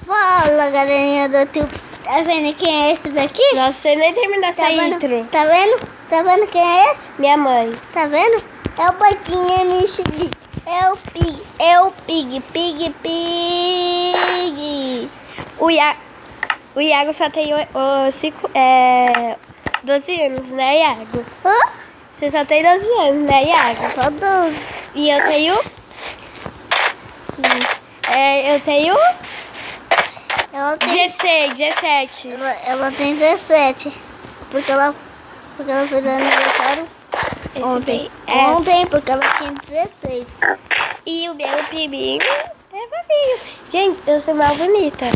Fala, galerinha do YouTube. Tá vendo quem é esse daqui? Nossa, você nem terminou essa intro. Tá vendo? Tá vendo quem é esse? Minha mãe. Tá vendo? É o Boiquinha MX. É o Pig. É o Pig. Pig. O Iago só tem 12 anos, né, Iago? Hã? Você só tem 12 anos, né, Iago? Só 12. E eu tenho... eu tenho... Ela tem 16, 17. Ela tem 17. Porque ela fez aniversário ontem. Ontem, porque ela tinha 16. E o meu priminho é fofinho. Gente, eu sou mais bonita.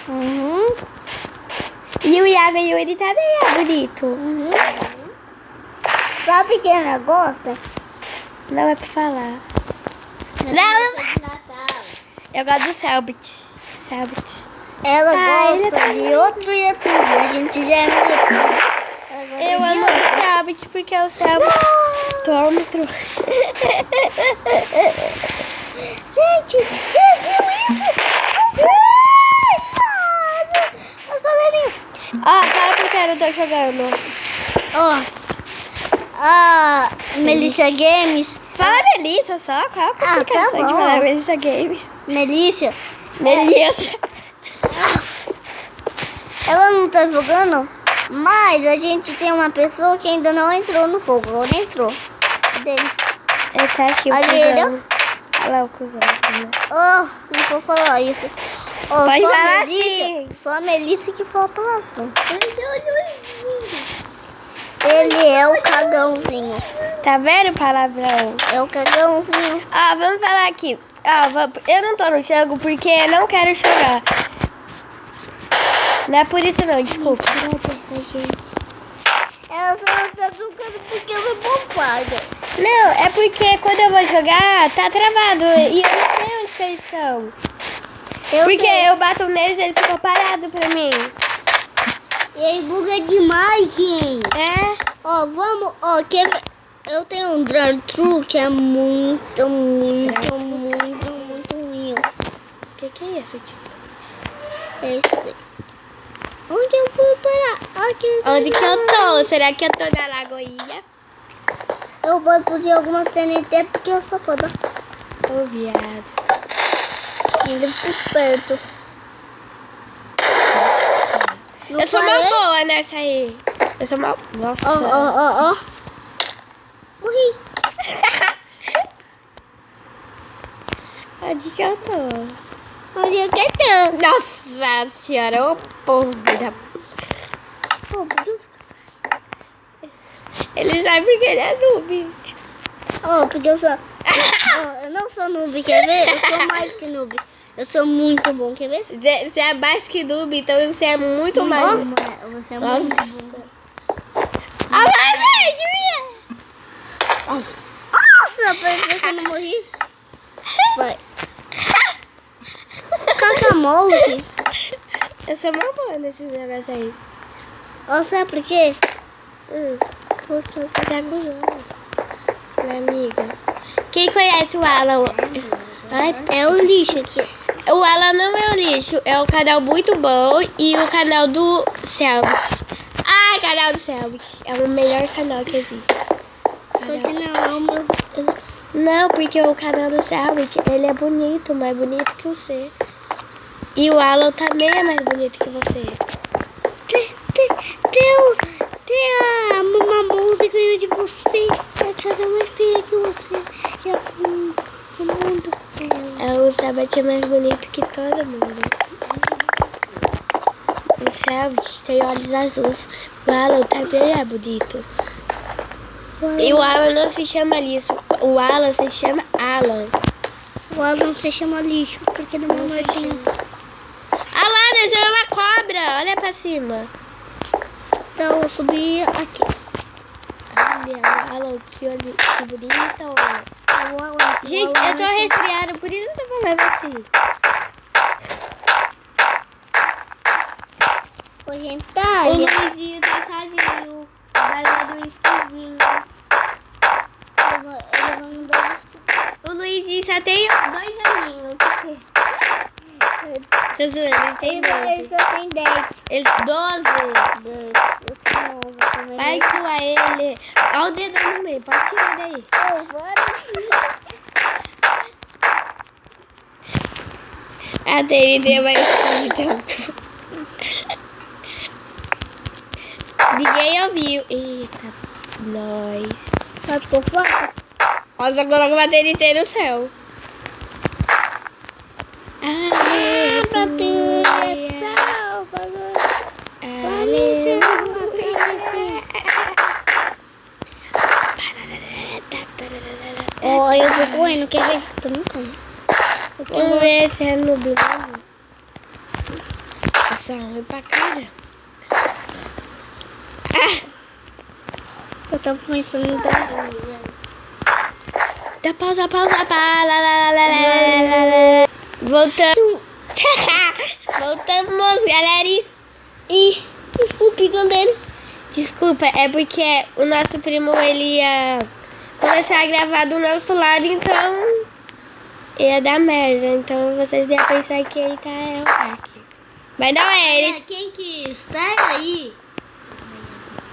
Uhum. E o Iago Yuri também é bonito. Uhum. Sabe quem ela gosta? Não é pra falar. Não. Eu gosto do Selbit. Ela ele gosta tá de outro YouTube. A gente já é no YouTube. Eu amo o Selbit porque o Selbit toma truque. Gente, você viu isso? Galerinha. Fala que eu quero, eu tô jogando. A Melissa Games. Fala Melissa só, qual a tá complicação de bom. falar Melissa Games? Melissa. Melissa. Ela não tá jogando, mas a gente tem uma pessoa que ainda não entrou no fogo. Agora entrou. Cadê ele? Ele tá aqui, o Ali ele. cuzão. Olha lá o cuzão. Né? Não vou falar isso. Pode só falar Melissa, assim. Só a Melissa que fala palavrão. Ele é o cagãozinho. Tá vendo, palavrão? É o cagãozinho. Vamos falar aqui. Eu não tô no jogo porque eu não quero jogar. Não é por isso não, desculpa. Ela só não tá jogando porque ela é bombada. Não, é porque quando eu vou jogar, tá travado. E eu não sei onde que eles estão. Porque eu bato neles e eles ficam parados pra mim. E aí buga demais, gente. Vamos, quer ver? Eu tenho um drive-thru que é muito ruim. O que é isso, tipo? Esse. Onde eu vou parar? Aqui. Onde que eu tô? Será que eu tô na Lagoinha? Eu vou fazer alguma TNT porque eu sou foda. Ô, viado. Indo por perto. Eu sou mal boa nessa aí. Eu sou mal... Nossa. Ó. Morri. Onde que eu tô? Onde eu quero? Nossa senhora, ô povo da... Ele sabe porque ele é noob. Porque eu sou... eu não sou noob, quer ver? Eu sou mais que noob. Eu sou muito bom, quer ver? Você é mais que noob, então você é muito mais... Você é muito bom. Olha lá, gente! Nossa, parecia que eu não morri. Vai. Cacamole. Eu sou mal boa nesses negócios aí. Sabe por quê? Porque eu tô jogando. Minha amiga. Quem conhece o Alan? É o lixo aqui. O Alan não é o lixo. É o canal muito bom e o canal do Selbit. Canal do Selbit. É o melhor canal que existe. Só que não é o meu. Não, porque o canal do Selbit, ele é bonito, mais bonito que você. E o Alan também é mais bonito que você. Tem uma música de você. É cada mais feia que você. É o mundo. O Selbit é mais bonito que todo mundo. O Selbit tem olhos azuis. O Alan também é bonito. E o Alan não se chama lixo. O Alan se chama Alan. O Alan se chama lixo, porque no meu marquinho. Ah lá, desceu uma cobra. Olha pra cima. Então eu subi aqui. Olha, o Alan, que bonito. Gente, eu tô resfriada, por isso eu tô falando assim. O O Luizinho tá sozinho. Vai lá do esquisinho. Ele vai me dar O Luizinho só tem 2 aninhos. zoando, ele tem 12. Ele só tem 10. Ele 12. 10. Eu tenho 11 também. Vai zoar ele. Olha o dedo no meio, pode tirar daí. A TNT vai então. Ninguém ouviu. Eita, nós. Ficou fácil? Nossa, coloca uma TNT no céu. Pra ter salvador. Ó, eu vou correndo, quer ver? Tô não correndo. Vamos ver se é no bilhão. Essa ruim pra cara. Eu tava pensando em dar. Dá pausa. Voltamos. Voltamos, galera. Ih, desculpe, galera. Desculpa, é porque o nosso primo, ele ia começar a gravar do nosso lado, então ia dar merda. Então vocês iam pensar que ele tá o hack. Mas não é ele. Quem que está aí?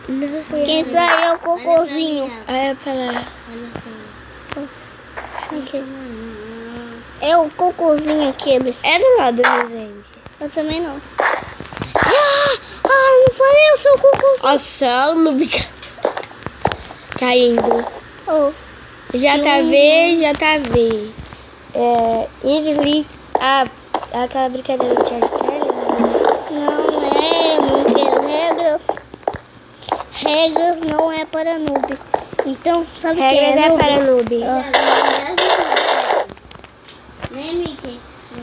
Não. Quem saiu é o cocôzinho. Olha pra lá. É o cocôzinho aquele. É do lado, gente. Eu também não. Não falei, eu sou o cocôzinho. Nossa, o noob caindo. Oh. JV. Aquela brincadeira de Charlie. Não quero regras. Regras não é para noob. Então, sabe o que é? Regras é para noob.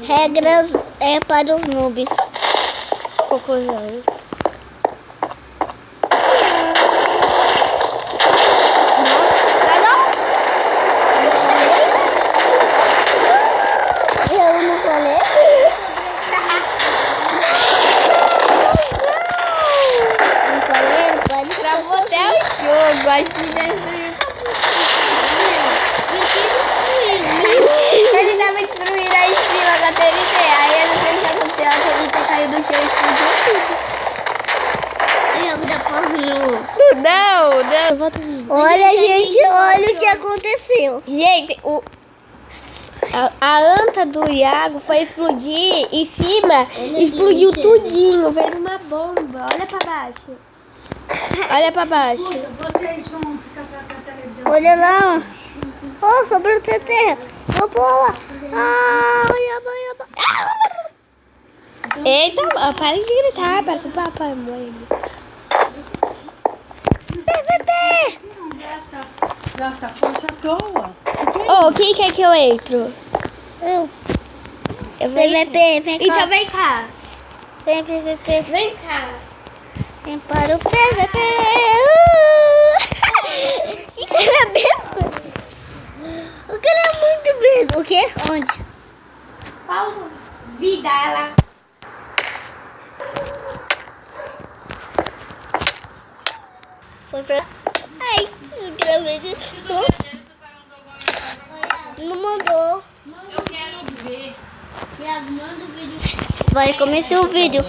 Regras é para os noobs. Cocôzão. Eu não falei? Não falei, não pode. Travou até o jogo, acho que ele tava destruindo aí em cima com a TNT. Aí eu não sei o que aconteceu, a TNT caiu do chão e explodiu tudo. Eu dá pausa no... Não. Olha, gente, olha o que aconteceu. Gente, a anta do Iago foi explodir em cima, explodiu tudinho, veio uma bomba. Olha pra baixo. Olha pra baixo. Vocês vão ficar pra televisão. Olha lá. Oh, sobre o TT. Vou pular. Eita, para de gritar, parece o papai, mãe. Gasta força à toa. Oh, quem quer que eu entro? Eu. Eu vou entrar. PVP, vem cá. Então vem cá. Vem, PVP. Vem cá. Vem para o PVP. Que cara besta. O cara é muito besta. O quê? Onde? Pausa. Vidala. Foi pra... Ai, eu gravei de... Não mandou. Eu quero ver. Thiago, manda o vídeo. Vai começar o vídeo.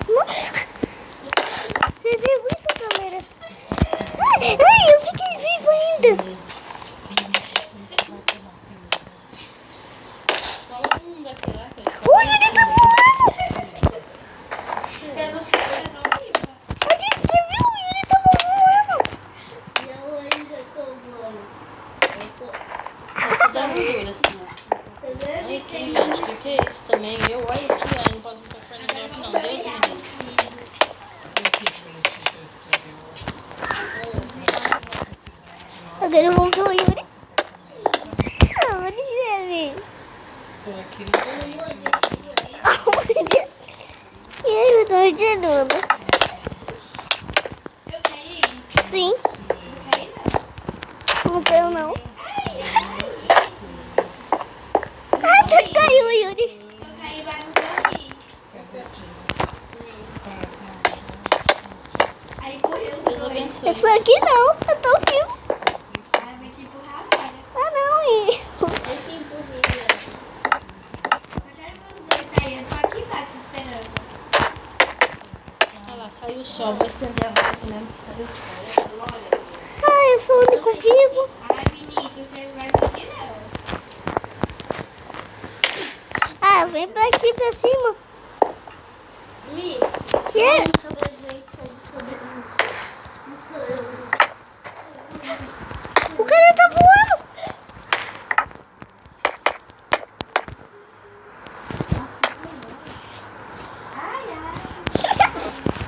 Nossa. Você viu isso, galera? Ai, eu fiquei vivo ainda. Ui, ele tá voando. A gente viu, ele tava voando. Eu ainda tô voando. Tá dando duro assim, ó. Olha aqui, gente, o que é isso também? Olha aqui, ó, não posso passar ninguém aqui não. Deus me livre. Agora vamos ver o Yuri. Aonde, Yuri? Tô aqui Aonde? E aí, eu tô entendendo. Eu caí? Sim. Não caí, não. Não caiu, não. Tu caiu, Yuri. Eu caí lá no caminho. Aí correu. Deus abençoe. Isso aqui não. Eu tô vivo. Aí vai te empurrar agora. Ah, não, Yuri. Só vou estender a vaga mesmo, sabe? Ah, eu sou o único vivo. Ai, Vinícius, você não vai fugir, não. Ah, vem pra aqui, pra cima. Mi, Que? O cara tá voando.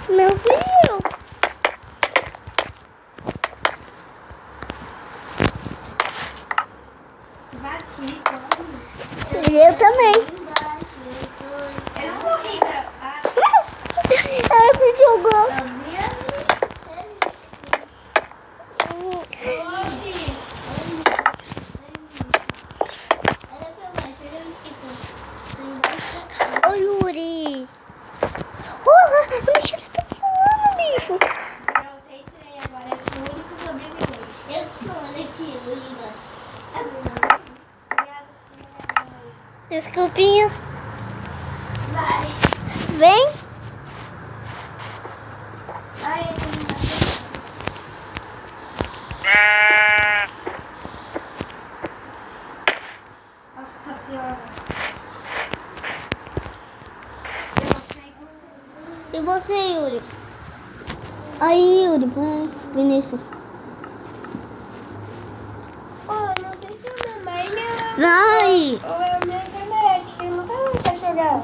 Meu Deus. bati, Eu também. eu não morri, não. Ah, Ela se jogou. Ô, Yuri. Porra, a mochila tá voando, bicho. pronto, entrei agora. Eu sou o único sobrevivente. Eu sou, olha aqui, Lula. Desculpinha. Vai. Vem. Vai, nossa senhora. E você, Yuri? Aí, Yuri, vai, Vinícius. Não sei se é o meu mail Vai. ou é a minha internet, que não tá pra chegar.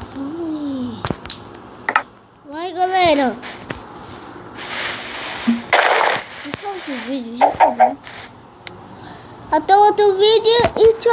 Vai, galera. Esse vídeo já acabou. Até outro vídeo e tchau.